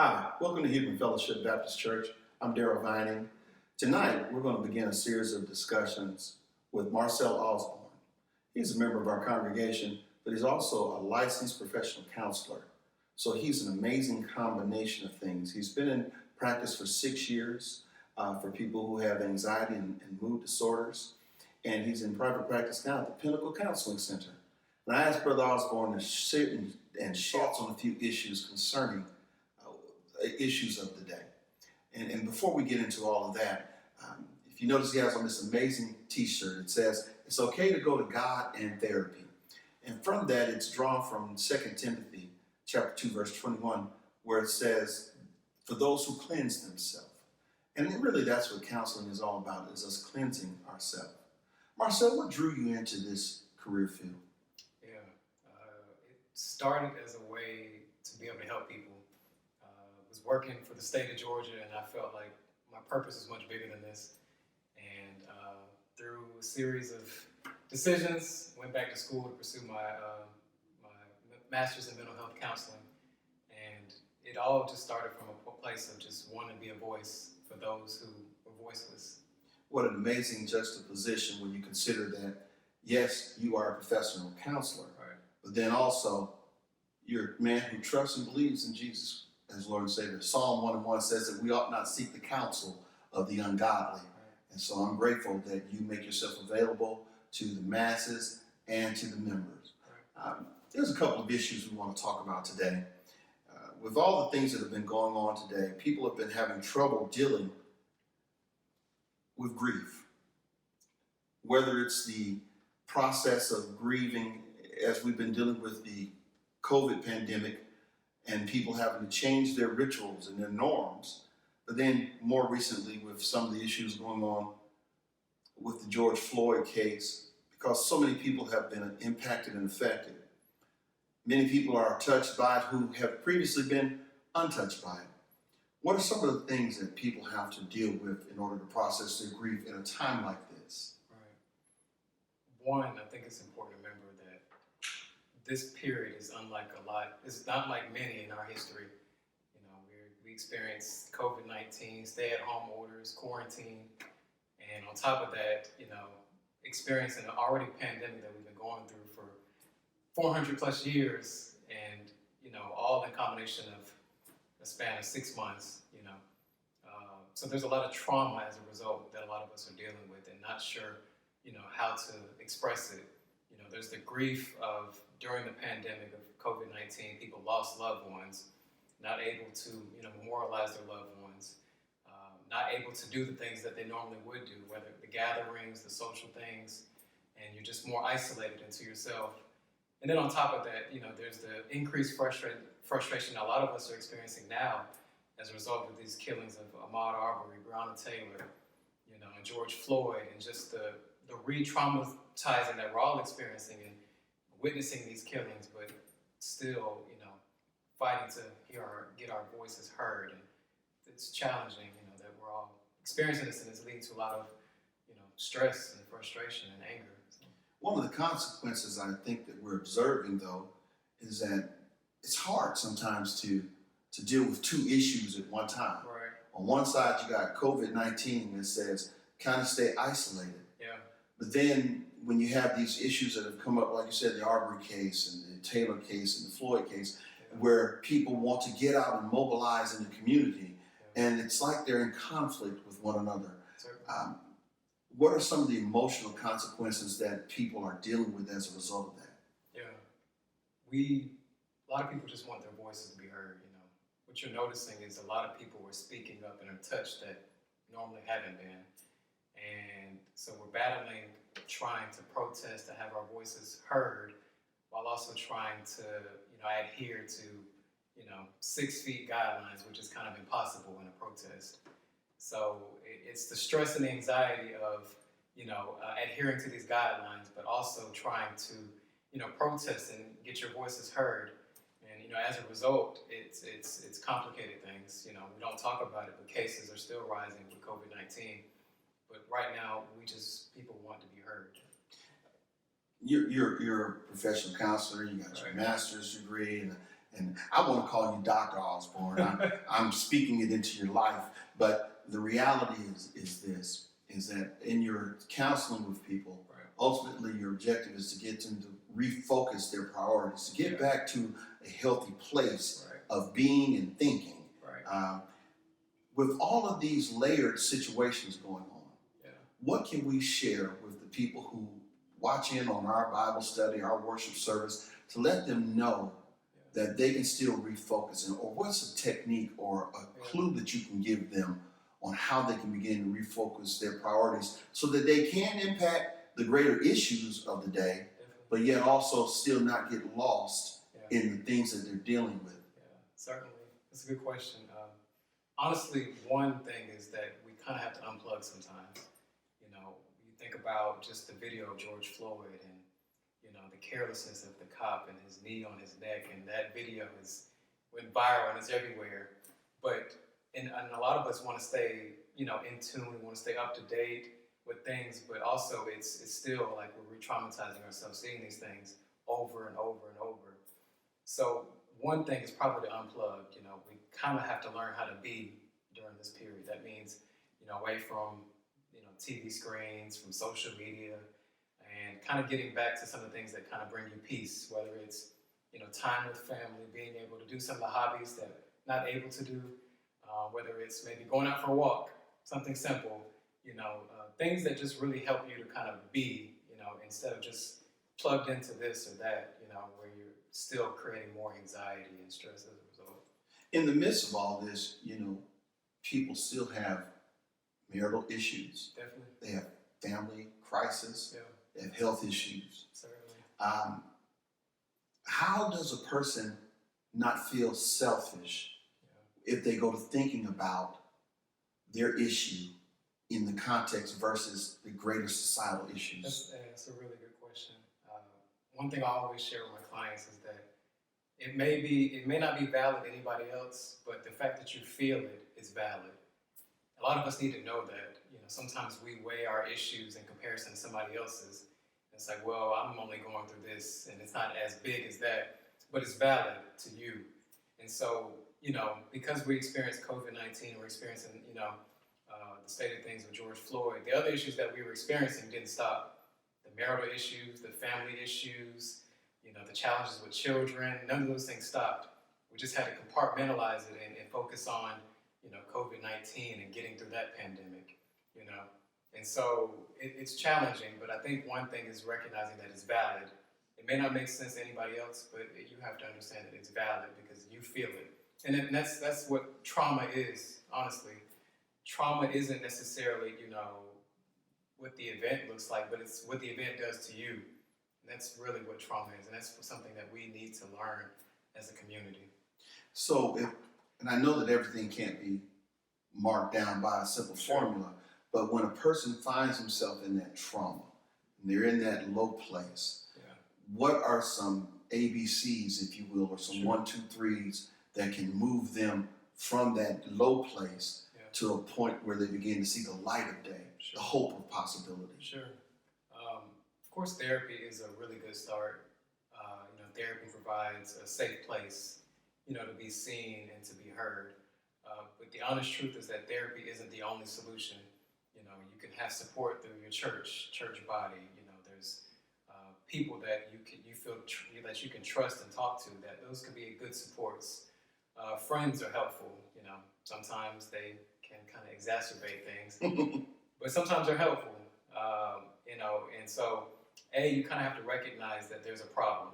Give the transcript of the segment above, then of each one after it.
Hi, welcome to Hebron Fellowship Baptist Church. I'm Daryl Vining. Tonight, we're going to begin a series of discussions with Marcel Ausborn. He's a member of our congregation, but he's also a licensed professional counselor. So he's an amazing combination of things. He's been in practice for 6 years for people who have anxiety and mood disorders, and he's in private practice now at the Pinnacle Counseling Center. And I asked Brother Osborn to sit and shed on a few issues concerning issues of the day. And before we get into all of that, if you notice, he has on this amazing t-shirt. It says, "It's okay to go to God and therapy." And from that, it's drawn from 2 Timothy chapter 2, verse 21, where it says, "For those who cleanse themselves." And really, that's what counseling is all about, is us cleansing ourselves. Marcel, what drew you into this career field? It started as a way to be able to help people. I was working for the state of Georgia, and I felt like my purpose was much bigger than this. And through a series of decisions, went back to school to pursue my master's in mental health counseling. And it all just started from a place of just wanting to be a voice for those who were voiceless. What an amazing juxtaposition when you consider that, yes, you are a professional counselor, Right. but then also you're a man who trusts and believes in Jesus as Lord and Savior. Psalm 1:1 says that we ought not seek the counsel of the ungodly. Right. And so I'm grateful that you make yourself available to the masses and to the members. Right. There's a couple of issues we want to talk about today. With all the things that have been going on today, people have been having trouble dealing with grief. Whether it's the process of grieving as we've been dealing with the COVID pandemic and people having to change their rituals and their norms, but then more recently with some of the issues going on with the George Floyd case, because so many people have been impacted and affected. Many people are touched by it who have previously been untouched by it. What are some of the things that people have to deal with in order to process their grief at a time like this? Right. One, I think it's important to remember that this period is unlike a lot. It's not like many in our history. You know, we experienced COVID-19, stay-at-home orders, quarantine, and on top of that, experiencing an already pandemic that we've been going through for 400 plus years, and all in combination of a span of 6 months. So there's a lot of trauma as a result that a lot of us are dealing with, and not sure, how to express it. There's the grief of during the pandemic of COVID-19, people lost loved ones, not able to, memorialize their loved ones, not able to do the things that they normally would do, whether the gatherings, the social things, and you're just more isolated into yourself. And then on top of that, there's the increased frustration a lot of us are experiencing now as a result of these killings of Ahmaud Arbery, Breonna Taylor, and George Floyd, and just the re-traumatizing that we're all experiencing and witnessing these killings, but still, fighting to get our voices heard. And it's challenging, that we're all experiencing this, and it's leading to a lot of, stress and frustration and anger. So. One of the consequences I think that we're observing, though, is that it's hard sometimes to deal with two issues at one time. Right. On one side, you got COVID-19 that says kind of stay isolated. Yeah. But then when you have these issues that have come up, like you said, the Arbery case and the Taylor case and the Floyd case, where people want to get out and mobilize in the community, and it's like they're in conflict with one another. What are some of the emotional consequences that people are dealing with as a result of that? Yeah. A lot of people just want their voices to be heard. What you're noticing is a lot of people were speaking up and are touched that normally haven't been. And so we're battling, trying to protest, to have our voices heard, while also trying to, adhere to, 6 feet guidelines, which is kind of impossible in a protest. So it's the stress and the anxiety of, adhering to these guidelines, but also trying to, protest and get your voices heard. And, as a result, it's complicated things. We don't talk about it, but cases are still rising with COVID-19. But right now, people want to be heard. You're a professional counselor. You got your master's degree, and And I want to call you Dr. Osborne. I'm speaking it into your life. But the reality is that in your counseling with people, Right. ultimately your objective is to get them to refocus their priorities, to get back to a healthy place Right. of being and thinking. Right. With all of these layered situations going on, what can we share with the people who watch in on our Bible study, our worship service, to let them know that they can still refocus? Or what's a technique or a clue that you can give them on how they can begin to refocus their priorities so that they can impact the greater issues of the day, but yet also still not get lost in the things that they're dealing with? Yeah, certainly. That's a good question. Honestly, one thing is that we kind of have to unplug sometimes. You know, you think about just the video of George Floyd and, you know, the carelessness of the cop and his knee on his neck, and that video went viral and it's everywhere. But and a lot of us want to stay, you know, in tune. We want to stay up to date with things, but also it's still like we're re-traumatizing ourselves seeing these things over and over and over. So one thing is probably to unplug. You know, we kind of have to learn how to be during this period. That means, you know, away from, you know, TV screens, from social media, and kind of getting back to some of the things that kind of bring you peace, whether it's, you know, time with family, being able to do some of the hobbies that not able to do, whether it's maybe going out for a walk, something simple, you know, things that just really help you to kind of be, you know, instead of just plugged into this or that, you know, where you're still creating more anxiety and stress as a result. In the midst of all this, you know, people still have marital issues. Definitely. They have family crisis. Yeah. They have health issues. Certainly. How does a person not feel selfish if they go to thinking about their issue in the context versus the greater societal issues? That's a really good question. One thing I always share with my clients is that it may not be valid to anybody else, but the fact that you feel it is valid. A lot of us need to know that. You know, sometimes we weigh our issues in comparison to somebody else's. It's like, well, I'm only going through this, and it's not as big as that, but it's valid to you. And so, you know, because we experienced COVID-19, we're experiencing, you know, the state of things with George Floyd. The other issues that we were experiencing didn't stop. The marital issues, the family issues, you know, the challenges with children, none of those things stopped. We just had to compartmentalize it and focus on, you know, COVID-19 and getting through that pandemic, you know. And so it's challenging, but I think one thing is recognizing that it's valid. It may not make sense to anybody else, but you have to understand that it's valid because you feel it. And that's what trauma is, honestly. Trauma isn't necessarily, you know, what the event looks like, but it's what the event does to you. And that's really what trauma is, and that's something that we need to learn as a community. So, and I know that everything can't be marked down by a simple formula, but when a person finds himself in that trauma, and they're in that low place, what are some ABCs, if you will, or some 1, 2, 3s that can move them from that low place to a point where they begin to see the light of day, the hope of possibility? Sure. Of course, therapy is a really good start. You know, therapy provides a safe place, you know, to be seen and to be heard. But the honest truth is that therapy isn't the only solution. You know, you can have support through your church body. You know, there's people that you feel that you can trust and talk to. That those could be good supports. Friends are helpful. You know, sometimes they can kind of exacerbate things, but sometimes they're helpful. You know, and so you kind of have to recognize that there's a problem.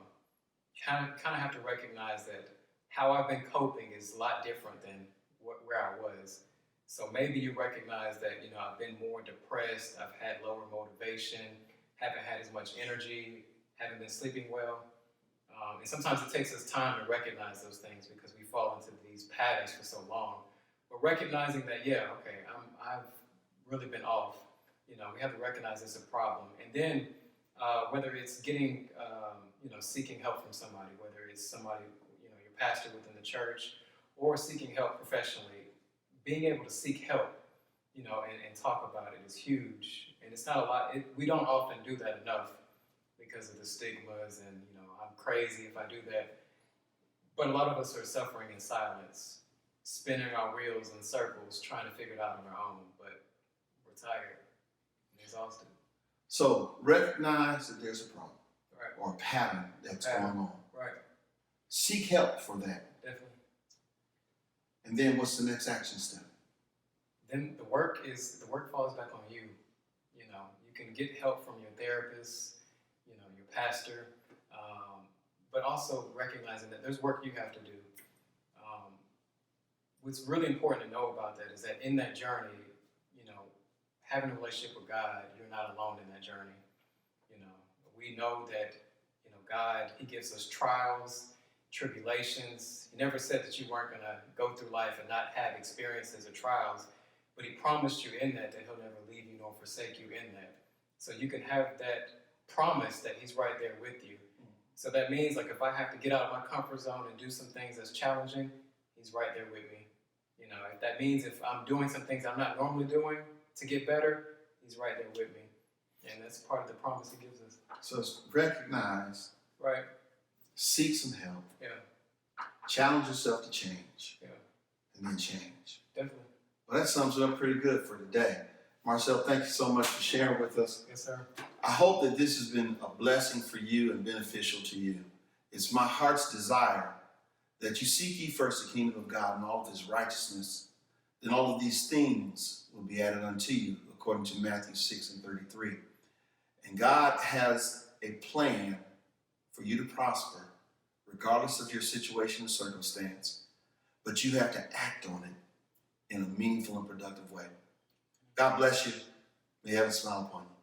You kind of have to recognize that how I've been coping is a lot different than where I was. So maybe you recognize that, you know, I've been more depressed, I've had lower motivation, haven't had as much energy, haven't been sleeping well. And sometimes it takes us time to recognize those things because we fall into these patterns for so long. But recognizing that, I've really been off. You know, we have to recognize it's a problem. And then whether it's getting, you know, seeking help from somebody, whether it's somebody, you know, your pastor within the church, or seeking help professionally, being able to seek help, you know, and talk about it is huge. And it's not a lot. We don't often do that enough because of the stigmas and, you know, I'm crazy if I do that. But a lot of us are suffering in silence, spinning our wheels in circles, trying to figure it out on our own. But we're tired and exhausted. So recognize that there's a problem Right. or a pattern that's going on. Right. Seek help for that. Definitely. And then what's the next action step? Then the work falls back on you. You know, you can get help from your therapist, you know, your pastor, but also recognizing that there's work you have to do. What's really important to know about that is that in that journey, you know, having a relationship with God, you're not alone in that journey. You know, we know that, you know, God, He gives us trials, tribulations. He never said that you weren't going to go through life and not have experiences or trials, but He promised you in that He'll never leave you nor forsake you in that. So you can have that promise that He's right there with you. So that means, like, if I have to get out of my comfort zone and do some things that's challenging, He's right there with me. You know, if that means if I'm doing some things I'm not normally doing to get better, He's right there with me. And that's part of the promise He gives us. So it's recognize, Right. seek some help, Yeah. challenge yourself to change, Yeah. and then change. Definitely. Well, that sums it up pretty good for today. Marcel, thank you so much for sharing with us. Yes, sir. I hope that this has been a blessing for you and beneficial to you. It's my heart's desire that you seek ye first the kingdom of God and all of His righteousness, then all of these things will be added unto you, according to Matthew 6:33. And God has a plan for you to prosper, regardless of your situation or circumstance, but you have to act on it in a meaningful and productive way. God bless you. May Heaven smile upon you.